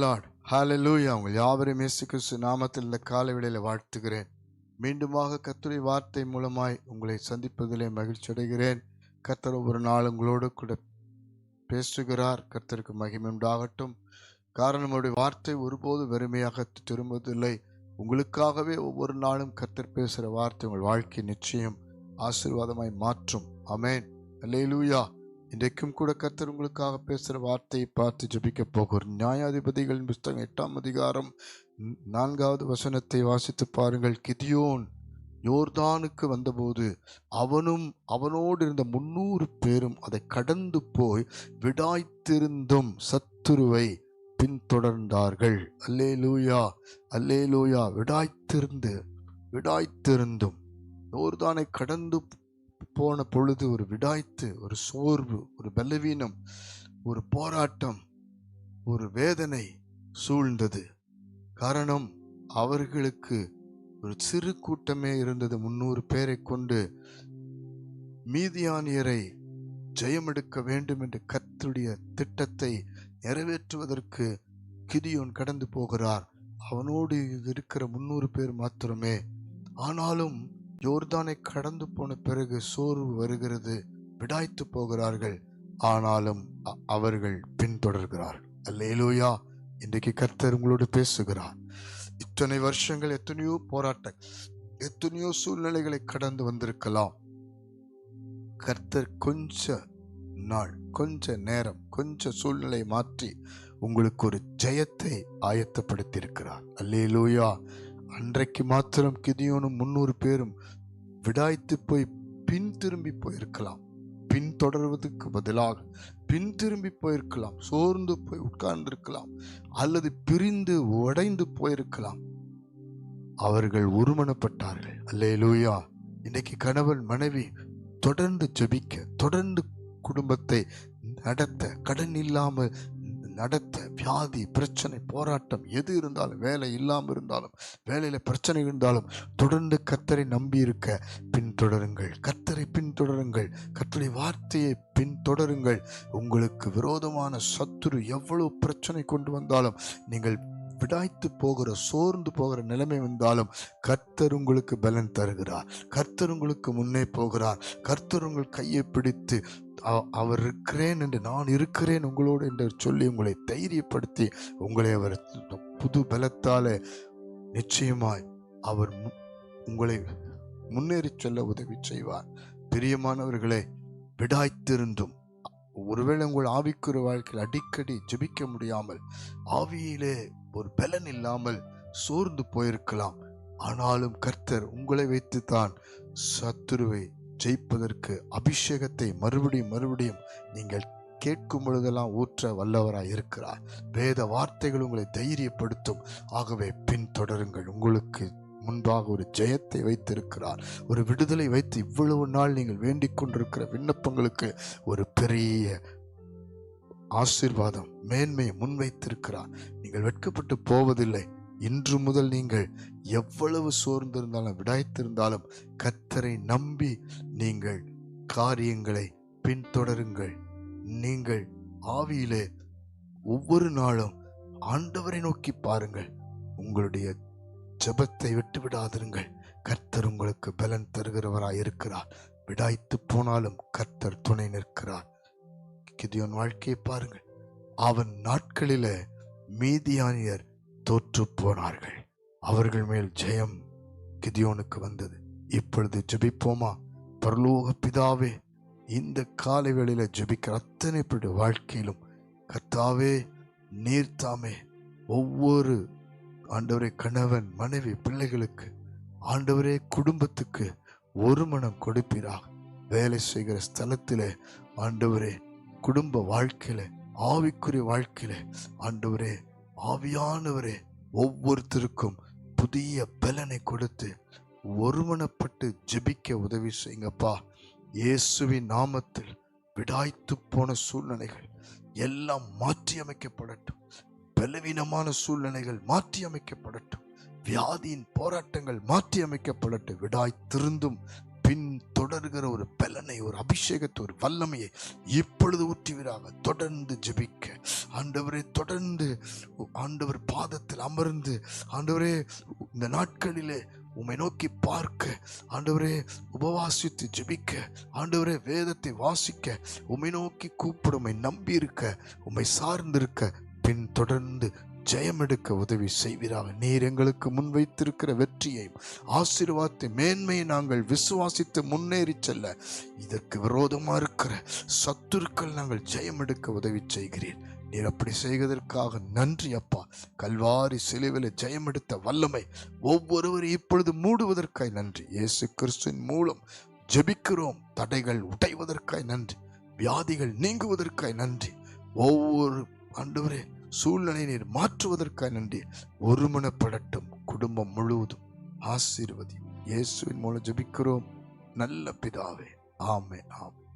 Lord ஹalleluya. உங்கள் யாவரையும் இயேசு கிறிஸ்து நாமத்தில் இந்த காலை வேளையில வாழ்த்துகிறேன். மீண்டுமாக கர்த்தருடைய வார்த்தை மூலமாய் உங்களை சந்திப்பதிலே மகிழ்ச்சி அடைகிறேன். கர்த்தர் ஒவ்வொரு நாள் உங்களோடு கூட பேசுகிறார். கர்த்தருக்கு மகிமை உண்டாகட்டும். காரணம், அவருடைய வார்த்தை ஒருபோது வெறுமையாக திரும்புவதில்லை. உங்களுக்காகவே ஒவ்வொரு நாளும் கர்த்தர் பேசுகிற வார்த்தை உங்கள் வாழ்க்கை நிச்சயம் ஆசீர்வாதமாய் மாற்றும். ஆமென். அல்லேலூயா. இன்றைக்கும் கூட கர்த்தர் உங்களுக்காக பேசுகிற வார்த்தையை பார்த்து ஜெபிக்க போகிறோம். நியாயாதிபதிகளின் புஸ்தகம் 8ஆம் அதிகாரம் 4வது வசனத்தை வாசித்து பாருங்கள். கிதியோன் யோர்தானுக்கு வந்தபோது அவனும் அவனோடு இருந்த 300 பேரும் அதை கடந்து போய் விடாய்த்திருந்தும் சத்துருவை பின்தொடர்ந்தார்கள். அல்லேலூயா, அல்லேலூயா. விடாய்த்திருந்தும் யோர்தானை கடந்து போன பொழுது ஒரு விடாய்த்து, ஒரு சோர்வு, ஒரு பலவீனம், ஒரு போராட்டம், ஒரு வேதனை சூழ்ந்தது. காரணம், அவர்களுக்கு ஒரு சிறு கூட்டமே இருந்தது. 300 பேரை கொண்டு மீதியானியரை ஜெயமெடுக்க வேண்டும் என்று கர்த்தருடைய திட்டத்தை நிறைவேற்றுவதற்கு கிதியோன் கடந்து போகிறார். அவனோடு இருக்கிற 300 பேர் மாத்திரமே. ஆனாலும் யோர்தானை கடந்து போன பிறகு சோர்வு வருகிறது, விடாய்த்து போகிறார்கள். ஆனாலும் அவர்கள் பின்தொடர்கிறார்கள். அல்லேலூயா. இன்றைக்கு கர்த்தர் உங்களோடு பேசுகிறார். இத்தனை வருஷங்கள் எத்தனையோ போராட்டங்கள், எத்தனையோ சூழ்நிலைகளை கடந்து வந்திருக்கலாம். கர்த்தர் கொஞ்ச நாள், கொஞ்ச நேரம், கொஞ்ச சூழ்நிலை மாற்றி உங்களுக்கு ஒரு ஜெயத்தை ஆயத்தப்படுத்தி இருக்கிறார். அல்லேலூயா. அன்றைக்கு மாத்திரம் கிதியோனும் 300 பேரும் விடாய்த்து போய் பின் திரும்பி போயிருக்கலாம். பின் தொடர்வதற்கு பதிலாக பின் திரும்பி போயிருக்கலாம். சோர்ந்து போய் உட்கார்ந்திருக்கலாம், அல்லது பிரிந்து உடைந்து போயிருக்கலாம். அவர்கள் ஒருமனப்பட்டார்கள். அல்லேலூயா. இன்னைக்கு கணவன் மனைவி தொடர்ந்து ஜெபிக்க, தொடர்ந்து குடும்பத்தை நடத்த, கடன் இல்லாமல் நடத்த, வியாதி, பிரச்சனை, போராட்டம் எது இருந்தாலும், வேலை இல்லாமல் இருந்தாலும், வேலையில பிரச்சனை இருந்தாலும், தொடர்ந்து கர்த்தரை நம்பி இருக்க பின்தொடருங்கள். கர்த்தரை பின்தொடருங்கள். கர்த்தருடைய வார்த்தையை பின்தொடருங்கள். உங்களுக்கு விரோதமான சத்துரு எவ்வளவு பிரச்சனை கொண்டு வந்தாலும், நீங்கள் விடாய்த்து போகிற, சோர்ந்து போகிற நிலைமை வந்தாலும், கர்த்தர் உங்களுக்கு பலன் தருகிறார். கர்த்தர் உங்களுக்கு முன்னே போகிறார். கர்த்தர் உங்கள் கையை பிடித்து அவர் இருக்கிறேன் என்று, நான் இருக்கிறேன் உங்களோடு என்று சொல்லி உங்களை தைரியப்படுத்தி, உங்களை அவர் புது பலத்தாலே நிச்சயமாய் அவர் உங்களை முன்னேறி செல்ல உதவி செய்வார். பிரியமானவர்களே, விடாய்த்திருந்தும், ஒருவேளை உங்கள் ஆவிக்குரிய வாழ்க்கையில் அடிக்கடி ஜெபிக்க முடியாமல், ஆவியிலே ஒரு பலன் இல்லாமல் சோர்ந்து போயிருக்கலாம். ஆனாலும் கர்த்தர் உங்களை வைத்துத்தான் சத்துருவை ஜெயிப்பதற்கு அபிஷேகத்தை மறுபடியும் நீங்கள் கேட்கும் பொழுதெல்லாம் ஊற்ற வல்லவராய் இருக்கிறார். வேத வார்த்தைகள் உங்களை தைரியப்படுத்தும். ஆகவே பின்தொடருங்கள். உங்களுக்கு முன்பாக ஒரு ஜெயத்தை வைத்திருக்கிறார், ஒரு விடுதலை வைத்து இவ்வளவு நாள் நீங்கள் வேண்டிக் கொண்டிருக்கிற விண்ணப்பங்களுக்கு ஒரு பெரிய ஆசீர்வாதம், மேன்மையை முன்வைத்திருக்கிறார். நீங்கள் வெட்கப்பட்டு போவதில்லை. இன்று முதல் நீங்கள் எவ்வளவு சோர்ந்திருந்தாலும், விடாய்த்திருந்தாலும், கர்த்தரை நம்பி நீங்கள் காரியங்களை பின்தொடருங்கள். நீங்கள் ஆவியிலே ஒவ்வொரு நாளும் ஆண்டவரை நோக்கி பாருங்கள். உங்களுடைய ஜெபத்தை விட்டு விடாதிருங்கள். கர்த்தர் உங்களுக்கு பலன் தருகிறவராய் இருக்கிறார். விடாய்த்து போனாலும் கர்த்தர் துணை நிற்கிறார். கிதியோன் வாழ்க்கையை பாருங்கள். அவன் நாட்களிலே மீதியானியர் தோற்று போனார்கள். அவர்கள் மேல் ஜெயம் கிதியோனுக்கு வந்தது. இப்பொழுது ஜெபிப்போமா? பரலோக பிதாவே, இந்த காலை வேளையில ஜெபிக்கிற அத்தனை பேருடைய வாழ்க்கையிலும் கர்த்தாவே, நீர்தாமே ஒவ்வொரு ஆண்டவரே கணவன் மனைவி பிள்ளைகளுக்கு, ஆண்டவரே குடும்பத்துக்கு ஒரு மனம் கொடுப்பீராக. வேலை செய்கிற ஸ்தலத்திலே ஆண்டவரே, குடும்ப வாழ்க்கையில, ஆவிக்குரிய வாழ்க்கையில ஆண்டவரே, ஆவியானவரே, ஒவ்வொருத்தருக்கும் புதிய பலனை கொடுத்து ஒருமனப்பட்டு ஜெபிக்க உதவி செய்யுங்கப்பா. இயேசுவின் நாமத்தில் விடாய்த்து போன சூழ்நிலைகள் எல்லாம் மாற்றி அமைக்கப்படட்டும். பலவீனமான சூழ்நிலைகள் மாற்றி அமைக்கப்படட்டும். வியாதியின் போராட்டங்கள் மாற்றி அமைக்கப்படட்டும். விடாய்த்திருந்தும் பின் தொடர்கிற ஒரு பலனை, ஒரு அபிஷேகத்தை, ஒரு வல்லமையை இப்பொழுது ஊற்றுவீராக. தொடர்ந்து ஜெபிக்க ஆண்டவரே, தொடர்ந்து ஆண்டவர் பாதத்தில் அமர்ந்து ஆண்டவரே இந்த நாட்களிலே உம்மை நோக்கி பார்க்க ஆண்டவரே, உபவாசித்து ஜெபிக்க ஆண்டவரே, வேதத்தை வாசிக்க, உம்மை நோக்கி கூப்பிட, உம்மை நம்பி இருக்க, உம்மை சார்ந்திருக்க, பின் தொடர்ந்து ஜெயம் எடுக்க உதவி செய்வீராக. நீர் எங்களுக்கு முன்வைத்திருக்கிற வெற்றியையும் ஆசீர்வாதத்தை மேன்மையை நாங்கள் விசுவாசித்து முன்னேறி செல்ல இதற்கு விரோதமா இருக்கிற சத்துருக்கள் நாங்கள் ஜெயம் எடுக்க உதவி செய்கிறீர். நீர் அப்படி செய்வதற்காக நன்றி அப்பா. கல்வாரி சிலுவையில் ஜெயம் எடுத்த வல்லமை ஒவ்வொருவரும் இப்பொழுது மூடுவதற்காய் நன்றி. இயேசு கிறிஸ்துவின் மூலம் ஜெபிக்கிறோம். தடைகள் உடைவதற்காய் நன்றி. வியாதிகள் நீங்குவதற்காய் நன்றி. ஒவ்வொரு ஆண்டவரே சூழ்நிலை நீர் மாற்றுவதற்காக நன்றி. ஒருமனப்படட்டும் குடும்பம் முழுவதும். ஆசீர்வதி. இயேசுவின் மூலம் ஜெபிக்கிறோம் நல்ல பிதாவே. ஆமென். ஆமென்.